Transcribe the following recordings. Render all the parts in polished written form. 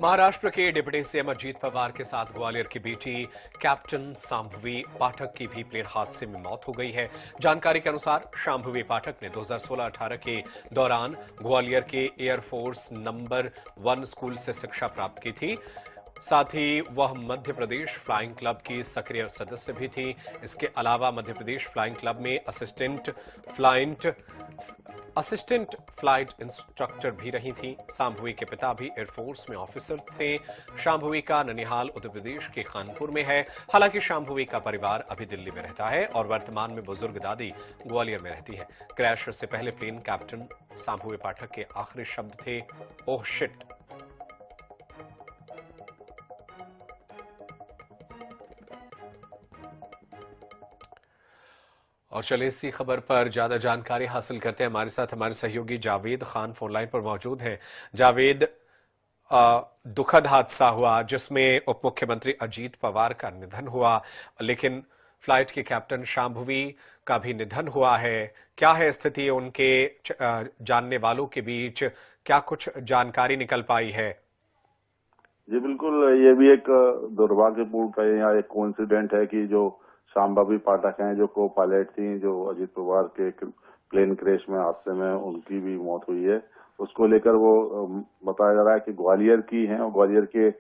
महाराष्ट्र के deputy CM Ajit Pawar के साथ ग्वालियर की बेटी कैप्टन शांभवी पाठक की भी प्लेन हादसे में मौत हो गई है। जानकारी के अनुसार शांभवी पाठक ने 2016-18 के दौरान ग्वालियर के एयरफोर्स नंबर 1 स्कूल से शिक्षा प्राप्त की थी। साथ ही वह मध्य प्रदेश फ्लाइंग क्लब की सक्रिय सदस्य भी थी। इसके अलावा मध्य प्रदेश फ्लाइंग क्लब में असिस्टेंट फ्लाइट इंस्ट्रक्टर भी रही थी। शांभवी के पिता भी एयरफोर्स में ऑफिसर थे। शांभवी का ननिहाल उत्तर प्रदेश के कानपुर में है। हालांकि शांभवी का परिवार अभी दिल्ली में रहता है और वर्तमान में बुजुर्ग दादी ग्वालियर में रहती है। क्रैश से पहले प्लेन कैप्टन शांभवी पाठक के आखिरी शब्द थे, ओह शिट। और चलिए इसी खबर पर ज्यादा जानकारी हासिल करते हैं। हमारे साथ हमारे सहयोगी जावेद खान फोन लाइन पर मौजूद हैं। जावेद, दुखद हादसा हुआ जिसमें उप मुख्यमंत्री अजीत पवार का निधन हुआ, लेकिन फ्लाइट के कैप्टन शांभवी का भी निधन हुआ है। क्या है स्थिति उनके जानने वालों के बीच? क्या कुछ जानकारी निकल पाई है? जी बिल्कुल, ये भी एक दुर्भाग्यपूर्ण यहाँ एक कोइंसिडेंट है कि जो शांभवी पाठक हैं, जो को पायलट थी, जो अजीत पवार के प्लेन क्रैश में हादसे में उनकी भी मौत हुई है। उसको लेकर वो बताया जा रहा है कि ग्वालियर की हैं और ग्वालियर के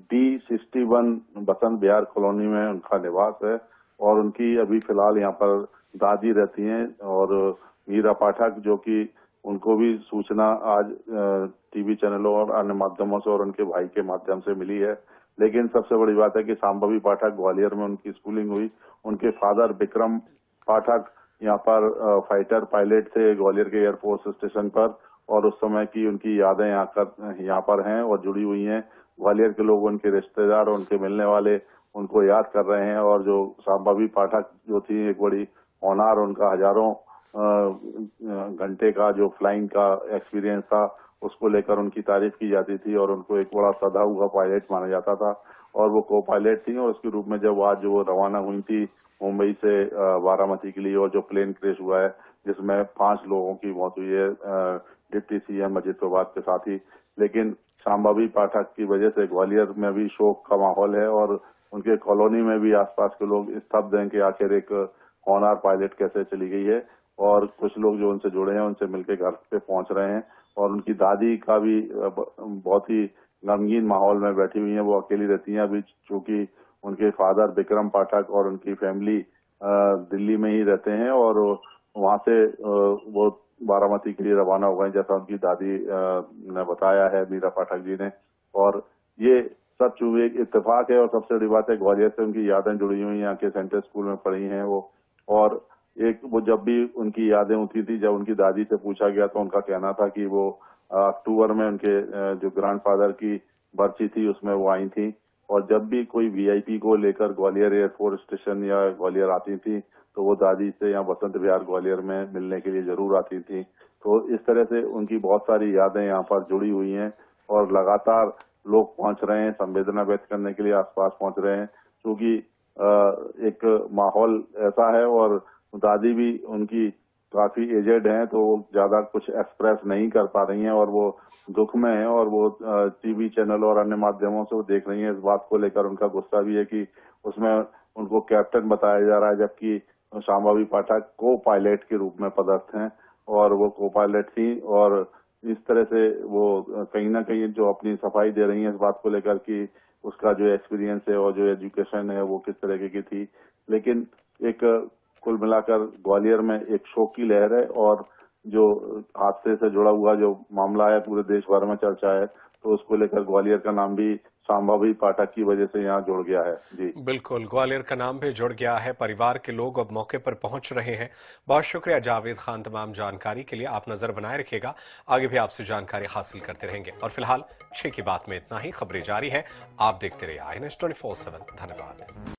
D61 बसंत विहार कॉलोनी में उनका निवास है और उनकी अभी फिलहाल यहाँ पर दादी रहती हैं। और मीरा पाठक, जो कि उनको भी सूचना आज टीवी चैनलों और अन्य माध्यमों से और उनके भाई के माध्यम से मिली है। लेकिन सबसे बड़ी बात है कि शांभवी पाठक ग्वालियर में उनकी स्कूलिंग हुई। उनके फादर विक्रम पाठक यहाँ पर फाइटर पायलट थे ग्वालियर के एयरफोर्स स्टेशन पर, और उस समय की उनकी यादें यहाँ पर हैं और जुड़ी हुई हैं। ग्वालियर के लोग, उनके रिश्तेदार, उनके मिलने वाले उनको याद कर रहे हैं। और जो शांभवी पाठक जो थी, एक बड़ी ऑनर, उनका हजारों घंटे का जो फ्लाइंग का एक्सपीरियंस था, उसको लेकर उनकी तारीफ की जाती थी और उनको एक बड़ा सधा हुआ पायलट माना जाता था। और वो को पायलट थी और उसके रूप में जब आज वो रवाना हुई थी मुंबई से बारामती के लिए, और जो प्लेन क्रैश हुआ है जिसमें 5 लोगों की मौत हुई है डिप्टी सीएम अजीत पवार के साथ ही। लेकिन शांभवी पाठक की वजह से ग्वालियर में भी शोक का माहौल है और उनके कॉलोनी में भी आसपास के लोग स्तब्ध हैं कि आखिर एक ऑनर पायलट कैसे चली गई है। और कुछ लोग जो उनसे जुड़े हैं उनसे मिलकर घर पे पहुंच रहे हैं। और उनकी दादी का भी बहुत ही गमगीन माहौल में बैठी हुई हैं। वो अकेली रहती हैं अभी, चूंकि उनके फादर विक्रम पाठक और उनकी फैमिली दिल्ली में ही रहते हैं और वहां से वो बारामती के लिए रवाना हो गए, जैसा उनकी दादी ने बताया है, मीरा पाठक जी ने। और ये सब चूंकि एक इत्तेफाक है और सबसे बड़ी बात है, ग्वालियर से उनकी यादें जुड़ी हुई, यहाँ के सेंट्रल स्कूल में पढ़ी हैं वो। और वो जब भी उनकी यादें होती थी, जब उनकी दादी से पूछा गया तो उनका कहना था कि वो अक्टूबर में उनके जो ग्रैंडफादर की बर्सी थी उसमें वो आई थी। और जब भी कोई वीआईपी को लेकर ग्वालियर एयरफोर्स स्टेशन या ग्वालियर आती थी तो वो दादी से यहाँ बसंत विहार ग्वालियर में मिलने के लिए जरूर आती थी। तो इस तरह से उनकी बहुत सारी यादें यहाँ पर जुड़ी हुई हैं और लगातार लोग पहुंच रहे हैं, संवेदना व्यक्त करने के लिए आसपास पहुंच रहे हैं, क्योंकि एक माहौल ऐसा है। और दादी भी उनकी काफी एजेड हैं तो वो ज्यादा कुछ एक्सप्रेस नहीं कर पा रही हैं और वो दुख में है। और वो टीवी चैनल और अन्य माध्यमों से वो देख रही हैं। इस बात को लेकर उनका गुस्सा भी है कि उसमें उनको कैप्टन बताया जा रहा है, जबकि शांभवी पाठक को पायलट के रूप में पदस्थ हैं और वो को पायलट थी। और इस तरह से वो कहीं ना कहीं जो अपनी सफाई दे रही है इस बात को लेकर कि उसका जो एक्सपीरियंस है और जो एजुकेशन है वो किस तरीके की थी। लेकिन एक कुल मिलाकर ग्वालियर में एक शोक की लहर है और जो हादसे से जुड़ा हुआ जो मामला है पूरे देश भर में चर्चा है, तो उसको लेकर ग्वालियर का नाम भी शांभवी पाठक की वजह से यहाँ जुड़ गया है। जी बिल्कुल, ग्वालियर का नाम भी जुड़ गया है। परिवार के लोग अब मौके पर पहुंच रहे हैं। बहुत शुक्रिया जावेद खान तमाम जानकारी के लिए। आप नजर बनाए रखिएगा, आगे भी आपसे जानकारी हासिल करते रहेंगे। और फिलहाल 6 की बात में इतना ही। खबरें जारी है, आप देखते रहिए INS 24/7। धन्यवाद।